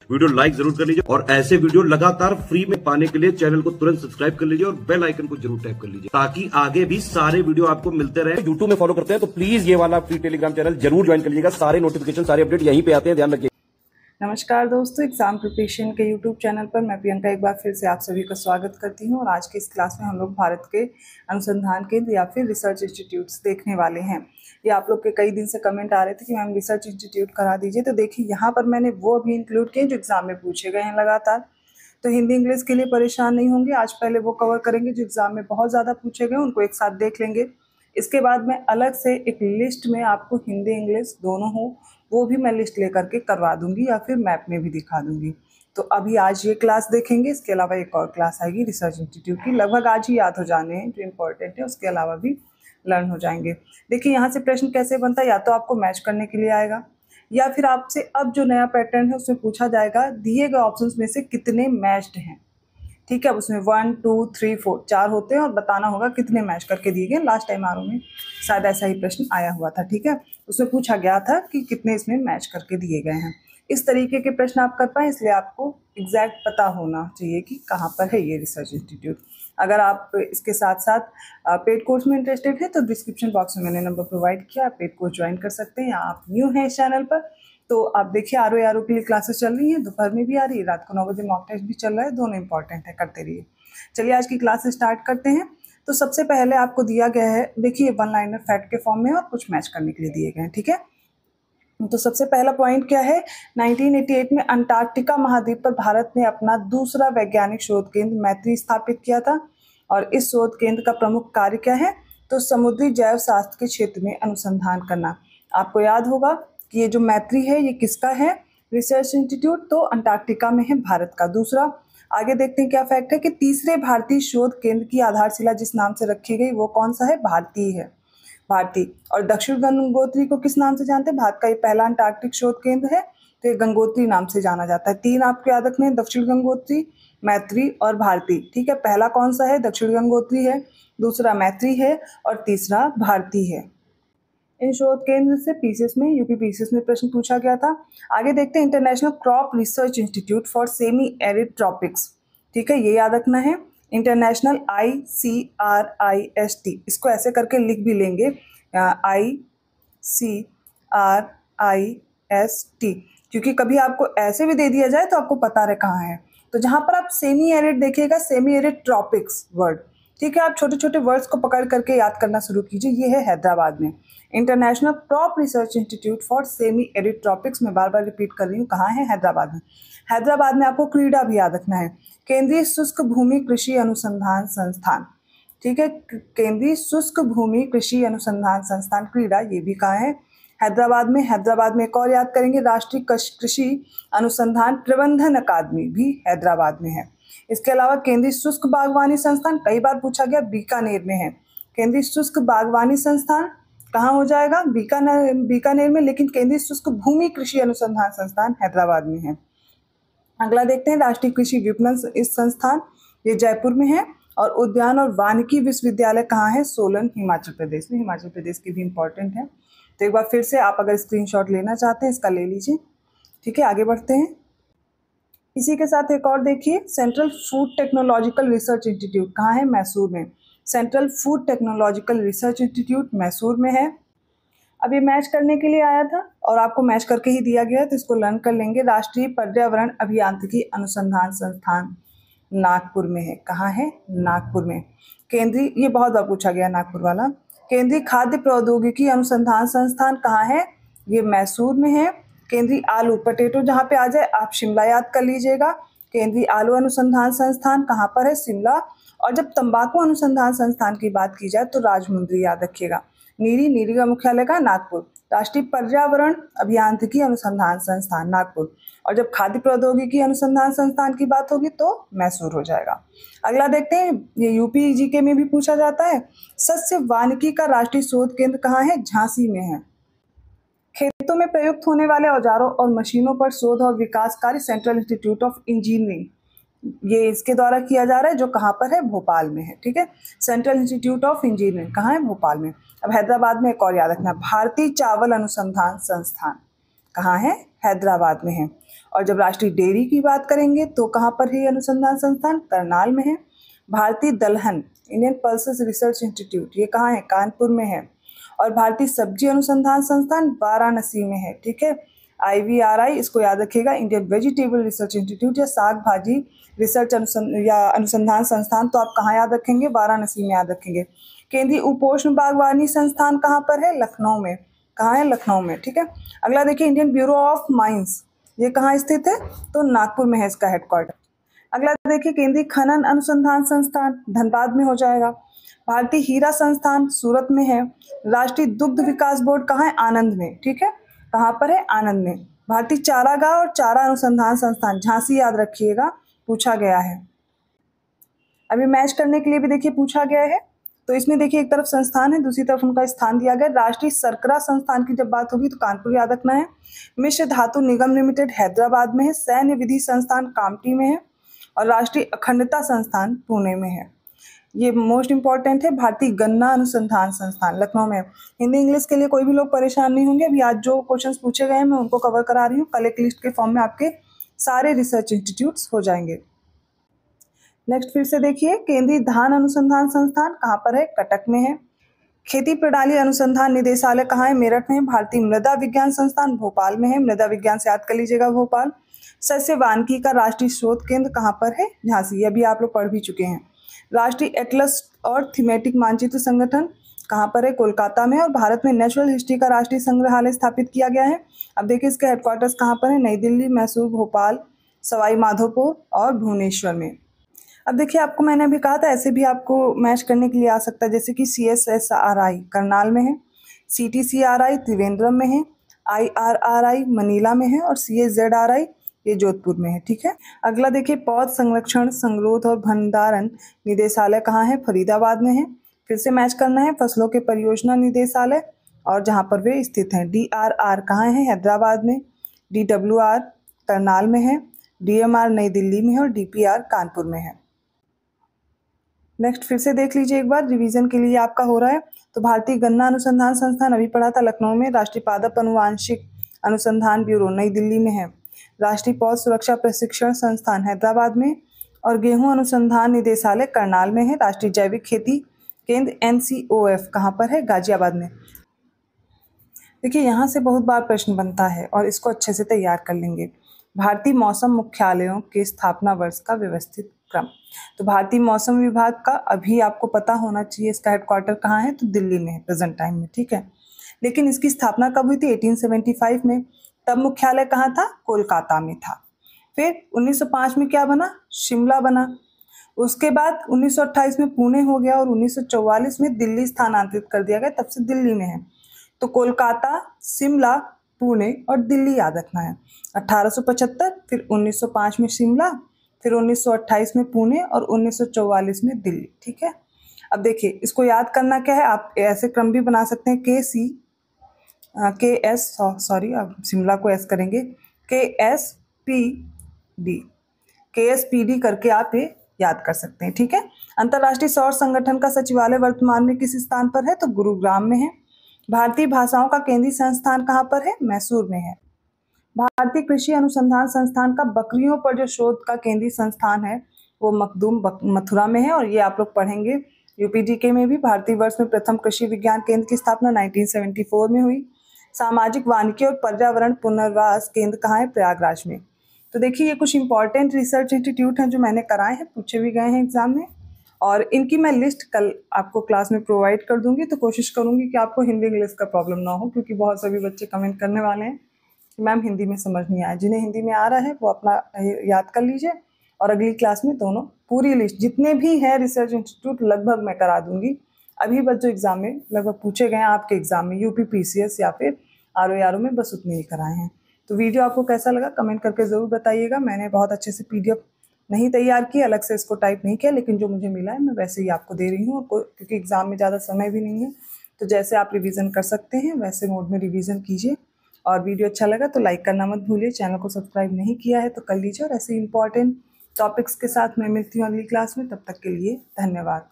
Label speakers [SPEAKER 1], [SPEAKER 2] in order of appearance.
[SPEAKER 1] Video like जरूर कर लीजिए और ऐसे वीडियो लगातार फ्री में पाने के लिए चैनल को तुरंत सब्सक्राइब कर लीजिए और बेल आइकन को जरूर टैप कर लीजिए ताकि आगे भी सारे वीडियो आपको मिलते रहे। यूट्यूब में फॉलो करते हैं तो प्लीज ये वाला फ्री टेलीग्राम चैनल जरूर ज्वाइन कर लीजिएगा। सारे नोटिफिकेशन सारे अपडेट यहीं पे आते हैं, ध्यान रखिए।
[SPEAKER 2] नमस्कार दोस्तों, एग्जाम प्रिपरेशन के यूट्यूब चैनल पर मैं प्रियंका एक बार फिर से आप सभी का स्वागत करती हूं और आज की इस क्लास में हम लोग भारत के अनुसंधान केंद्र या फिर रिसर्च इंस्टीट्यूट्स देखने वाले हैं। ये आप लोग के कई दिन से कमेंट आ रहे थे कि मैम रिसर्च इंस्टीट्यूट करा दीजिए, तो देखिए यहाँ पर मैंने वो भी इंक्लूड किए जो एग्जाम में पूछे गए हैं लगातार। तो हिंदी इंग्लिश के लिए परेशान नहीं होंगे, आज पहले वो कवर करेंगे जो एग्जाम में बहुत ज़्यादा पूछे गए, उनको एक साथ देख लेंगे। इसके बाद मैं अलग से एक लिस्ट में आपको हिंदी इंग्लिश दोनों हो वो भी मैं लिस्ट लेकर के करवा दूंगी या फिर मैप में भी दिखा दूंगी। तो अभी आज ये क्लास देखेंगे, इसके अलावा एक और क्लास आएगी रिसर्च इंस्टीट्यूट की, लगभग आज ही याद हो जाने हैं जो इम्पोर्टेंट है, उसके अलावा भी लर्न हो जाएंगे। देखिए यहाँ से प्रश्न कैसे बनता है, या तो आपको मैच करने के लिए आएगा या फिर आपसे अब जो नया पैटर्न है उसमें पूछा जाएगा दिए गए ऑप्शन में से कितने मैच्ड हैं। ठीक है, अब उसमें 1 2 3 4 4 होते हैं और बताना होगा कितने मैच करके दिए गए। लास्ट टाइम आर में शायद ऐसा ही प्रश्न आया हुआ था। ठीक है, उसमें पूछा गया था कि कितने इसमें मैच करके दिए गए हैं। इस तरीके के प्रश्न आप कर पाए, इसलिए आपको एग्जैक्ट पता होना चाहिए कि कहाँ पर है ये रिसर्च इंस्टीट्यूट। अगर आप इसके साथ साथ पेड कोर्स में इंटरेस्टेड है तो डिस्क्रिप्शन बॉक्स में मैंने नंबर प्रोवाइड किया, आप पेड कोर्स ज्वाइन कर सकते हैं। या आप न्यू हैं इस चैनल पर तो आप देखिए आर के लिए क्लासेस चल रही हैं, दोपहर में भी आ रही है, रात को 9 बजे मॉक टेस्ट भी चल रहा है, दोनों इंपॉर्टेंट है, करते रहिए। चलिए आज की क्लास स्टार्ट करते हैं। तो सबसे पहले आपको दिया गया है, देखिए वन लाइनर फैक्ट के फॉर्म में और कुछ मैच करने के लिए दिए गए हैं। ठीक है, तो सबसे पहला पॉइंट क्या है, 1988 में अंटार्कटिका महाद्वीप पर भारत ने अपना दूसरा वैज्ञानिक शोध केंद्र मैत्री स्थापित किया था। और इस शोध केंद्र का प्रमुख कार्य क्या है, तो समुद्री जैव शास्त्र के क्षेत्र में अनुसंधान करना। आपको याद होगा कि ये जो मैत्री है ये किसका है, रिसर्च इंस्टीट्यूट, तो अंटार्कटिका में है, भारत का। दूसरा आगे देखते हैं क्या फैक्ट है कि तीसरे भारतीय शोध केंद्र की आधारशिला जिस नाम से रखी गई वो कौन सा है, भारतीय है, भारतीय। और दक्षिण गंगोत्री को किस नाम से जानते हैं, भारत का ये पहला अंटार्कटिक शोध केंद्र है तो ये गंगोत्री नाम से जाना जाता है। 3 आपको याद रखने हैं, दक्षिण गंगोत्री, मैत्री और भारती। ठीक है, पहला कौन सा है, दक्षिण गंगोत्री है, दूसरा मैत्री है और तीसरा भारती है। इन शोध केंद्र से पीसीएस में, यूपी पीसीएस में प्रश्न पूछा गया था। आगे देखते हैं international crop research institute for semi arid tropics. ठीक है, ये याद रखना है, इंटरनेशनल ICRIST, इसको ऐसे करके लिख भी लेंगे ICRIST, क्योंकि कभी आपको ऐसे भी दे दिया जाए तो आपको पता रहे कहाँ है। तो जहाँ पर आप सेमी एरिड देखिएगा, सेमी एरिड ट्रॉपिक्स वर्ड। ठीक है, आप छोटे छोटे वर्ड्स को पकड़ करके याद करना शुरू कीजिए। ये है हैदराबाद में international crop research institute for semi arid tropics. मैं बार बार रिपीट कर रही हूँ, कहाँ है, हैदराबाद में। हैदराबाद में आपको क्रीडा भी याद रखना है, केंद्रीय शुष्क भूमि कृषि अनुसंधान संस्थान। ठीक है, केंद्रीय शुष्क भूमि कृषि अनुसंधान संस्थान क्रीडा, ये भी कहाँ है, हैदराबाद में। हैदराबाद में एक और याद करेंगे, राष्ट्रीय कृषि अनुसंधान प्रबंधन अकादमी भी हैदराबाद में है। इसके अलावा केंद्रीय शुष्क बागवानी संस्थान, कई बार पूछा गया, बीकानेर में है। केंद्रीय शुष्क बागवानी संस्थान कहाँ हो जाएगा, बीकानेर में, लेकिन केंद्रीय शुष्क भूमि कृषि अनुसंधान संस्थान हैदराबाद में है। अगला देखते हैं राष्ट्रीय कृषि विपणन इस संस्थान, ये जयपुर में है। और उद्यान और वानिकी विश्वविद्यालय कहाँ है, सोलन, हिमाचल प्रदेश में। हिमाचल प्रदेश की भी इंपॉर्टेंट है, तो एक बार फिर से आप अगर स्क्रीनशॉट लेना चाहते हैं इसका ले लीजिए। ठीक है, आगे बढ़ते हैं। इसी के साथ एक और देखिए, central food technological research institute कहाँ है, मैसूर में। Central food technological research institute Mysore में है। अब ये मैच करने के लिए आया था और आपको मैच करके ही दिया गया है, तो इसको लर्न कर लेंगे। राष्ट्रीय पर्यावरण अभियांत्रिकी अनुसंधान संस्थान नागपुर में है। कहाँ है, नागपुर में। केंद्रीय, ये बहुत बार पूछा गया नागपुर वाला। केंद्रीय खाद्य प्रौद्योगिकी अनुसंधान संस्थान कहाँ है, ये मैसूर में है। केंद्रीय आलू, पटेटो जहाँ पे आ जाए आप शिमला याद कर लीजिएगा। केंद्रीय आलू अनुसंधान संस्थान कहाँ पर है, शिमला। और जब तंबाकू अनुसंधान संस्थान की बात की जाए तो राजमुंद्री याद रखिएगा। नीरी का मुख्यालय का नागपुर। राष्ट्रीय पर्यावरण अभियांत्रिकी अनुसंधान संस्थान नागपुर। और जब खाद्य प्रौद्योगिकी अनुसंधान संस्थान की बात होगी तो मैसूर हो जाएगा। अगला देखते हैं, ये यूपी जीके में भी पूछा जाता है, सस्य वानिकी का राष्ट्रीय शोध केंद्र कहाँ है, झांसी में है। खेतों में प्रयुक्त होने वाले औजारों और मशीनों पर शोध और विकास कार्य सेंट्रल इंस्टीट्यूट ऑफ इंजीनियरिंग, ये इसके द्वारा किया जा रहा है, जो कहाँ पर है, भोपाल में है। ठीक है, सेंट्रल इंस्टीट्यूट ऑफ इंजीनियरिंग कहाँ है, भोपाल में। अब हैदराबाद में एक और याद रखना, भारतीय चावल अनुसंधान संस्थान कहाँ है, हैदराबाद में है। और जब राष्ट्रीय डेयरी की बात करेंगे तो कहाँ पर है ये अनुसंधान संस्थान? करनाल में है। भारतीय दलहन इंडियन पल्सेस रिसर्च इंस्टीट्यूट ये कहाँ है? कानपुर में है। और भारतीय सब्जी अनुसंधान संस्थान वाराणसी में है। ठीक है, IVRI इसको याद रखिएगा, इंडियन वेजिटेबल रिसर्च इंस्टीट्यूट या साग भाजी रिसर्च अनुसंधान संस्थान, तो आप कहाँ याद रखेंगे? वाराणसी में याद रखेंगे। केंद्रीय उपोष्ण बागवानी संस्थान कहाँ पर है? लखनऊ में। कहाँ है? लखनऊ में। ठीक है, अगला देखिए इंडियन ब्यूरो ऑफ माइंस ये कहाँ स्थित है? तो नागपुर में है इसका हेडक्वार्टर। अगला देखिए केंद्रीय खनन अनुसंधान संस्थान धनबाद में हो जाएगा। भारतीय हीरा संस्थान सूरत में है। राष्ट्रीय दुग्ध विकास बोर्ड कहाँ है? आनंद में। ठीक है, कहाँ पर है? आनंद में। भारतीय चारागाह और चारा अनुसंधान संस्थान झांसी याद रखिएगा, पूछा गया है। अभी मैच करने के लिए भी देखिए पूछा गया है, तो इसमें देखिए एक तरफ संस्थान है, दूसरी तरफ उनका स्थान दिया गया। राष्ट्रीय शर्करा संस्थान की जब बात होगी तो कानपुर याद रखना है। मिश्र धातु निगम लिमिटेड हैदराबाद में है। सैन्य विधि संस्थान कामठी में है। और राष्ट्रीय अखंडता संस्थान पुणे में है। ये मोस्ट इंपॉर्टेंट है। भारतीय गन्ना अनुसंधान संस्थान लखनऊ में है। हिंदी इंग्लिश के लिए कोई भी लोग परेशान नहीं होंगे, अभी आज जो क्वेश्चंस पूछे गए हैं मैं उनको कवर करा रही हूँ। कल एक लिस्ट के फॉर्म में आपके सारे रिसर्च इंस्टीट्यूट्स हो जाएंगे। नेक्स्ट फिर से देखिए केंद्रीय धान अनुसंधान संस्थान कहाँ पर है? कटक में है। खेती प्रणाली अनुसंधान निदेशालय कहाँ है? मेरठ में। भारतीय मृदा विज्ञान संस्थान भोपाल में है। मृदा विज्ञान से याद कर लीजिएगा भोपाल। सस्य वानिकी का राष्ट्रीय शोध केंद्र कहाँ पर है? झांसी, ये भी आप लोग पढ़ भी चुके हैं। राष्ट्रीय एटलस और थीमेटिक मानचित्र संगठन कहाँ पर है? कोलकाता में। और भारत में नेचुरल हिस्ट्री का राष्ट्रीय संग्रहालय स्थापित किया गया है। अब देखिए इसके हेडक्वार्टर्स कहाँ पर है? नई दिल्ली, मैसूर, भोपाल, सवाई माधोपुर और भुवनेश्वर में। अब देखिए आपको मैंने अभी कहा था ऐसे भी आपको मैच करने के लिए आ सकता है, जैसे कि CSSRI करनाल में है, CTCRI त्रिवेंद्रम में है, IRRI मनीला में है और CSZRI ये जोधपुर में है। ठीक है, अगला देखिए पौध संरक्षण संग्रोध और भंडारण निदेशालय कहाँ है? फरीदाबाद में है। फिर से मैच करना है फसलों के परियोजना निदेशालय और जहाँ पर वे स्थित हैं। DRR कहाँ है? हैदराबाद में। DWR करनाल में है। DMR नई दिल्ली में है और DPR कानपुर में है। नेक्स्ट फिर से देख लीजिए एक बार, रिवीजन के लिए आपका हो रहा है। तो भारतीय गन्ना अनुसंधान संस्थान अभी पढ़ा था लखनऊ में। राष्ट्रीय पादप अनुवांशिक अनुसंधान ब्यूरो नई दिल्ली में है। राष्ट्रीय पौध सुरक्षा प्रशिक्षण संस्थान हैदराबाद में। और गेहूं अनुसंधान निदेशालय करनाल में है। राष्ट्रीय जैविक खेती केंद्र NCOF कहाँ पर है? गाजियाबाद में। देखिए यहाँ से बहुत बार प्रश्न बनता है और इसको अच्छे से तैयार कर लेंगे। भारतीय मौसम मुख्यालयों के स्थापना वर्ष का व्यवस्थित क्रम। तो भारतीय मौसम विभाग का अभी आपको पता होना चाहिए इसका हेडक्वार्टर कहाँ है? तो दिल्ली में है प्रेजेंट टाइम में। ठीक है, लेकिन इसकी स्थापना कब हुई थी? 1875 में। तब मुख्यालय कहाँ था? कोलकाता में था। फिर 1905 में क्या बना? शिमला बना। उसके बाद 1928 में पुणे हो गया और 1944 में दिल्ली स्थानांतरित कर दिया गया, तब से दिल्ली में है। तो कोलकाता, शिमला, पुणे और दिल्ली याद रखना है। 1875, फिर 1905 में शिमला, फिर 1928 में पुणे और 1944 में दिल्ली। ठीक है, अब देखिए इसको याद करना क्या है, आप ऐसे क्रम भी बना सकते हैं। अब शिमला को एस करेंगे, KSPD करके आप ये याद कर सकते हैं। ठीक है, अंतर्राष्ट्रीय सौर संगठन का सचिवालय वर्तमान में किस स्थान पर है? तो गुरुग्राम में है। भारतीय भाषाओं का केंद्रीय संस्थान कहाँ पर है? मैसूर में है। भारतीय कृषि अनुसंधान संस्थान का बकरियों पर जो शोध का केंद्रीय संस्थान है वो मखदूम मथुरा में है। और ये आप लोग पढ़ेंगे UPGK में भी। भारतीय वर्ष में प्रथम कृषि विज्ञान केंद्र की स्थापना 1974 में हुई। सामाजिक वानिकी और पर्यावरण पुनर्वास केंद्र कहाँ है? प्रयागराज में। तो देखिए ये कुछ इंपॉर्टेंट रिसर्च इंस्टीट्यूट हैं जो मैंने कराए हैं, पूछे भी गए हैं एग्जाम में, और इनकी मैं लिस्ट कल आपको क्लास में प्रोवाइड कर दूंगी। तो कोशिश करूंगी कि आपको हिंदी इंग्लिश का प्रॉब्लम ना हो, क्योंकि बहुत सभी बच्चे कमेंट करने वाले हैं कि मैम हिंदी में समझ नहीं आया। जिन्हें हिंदी में आ रहा है वो अपना याद कर लीजिए और अगली क्लास में दोनों पूरी लिस्ट जितने भी हैं रिसर्च इंस्टीट्यूट लगभग मैं करा दूंगी। अभी बस जो एग्जाम में लगभग पूछे गए हैं आपके एग्जाम में UP PCS या फिर RO में, बस उतने ही कराए हैं। तो वीडियो आपको कैसा लगा कमेंट करके ज़रूर बताइएगा। मैंने बहुत अच्छे से PDF नहीं तैयार की, अलग से इसको टाइप नहीं किया, लेकिन जो मुझे मिला है मैं वैसे ही आपको दे रही हूँ। क्योंकि एग्जाम में ज़्यादा समय भी नहीं है, तो जैसे आप रिवीजन कर सकते हैं वैसे मोड में रिवीजन कीजिए। और वीडियो अच्छा लगा तो लाइक करना मत भूलिए। चैनल को सब्सक्राइब नहीं किया है तो कर लीजिए। और ऐसे इंपॉर्टेंट टॉपिक्स के साथ मैं मिलती हूँ अगली क्लास में। तब तक के लिए धन्यवाद।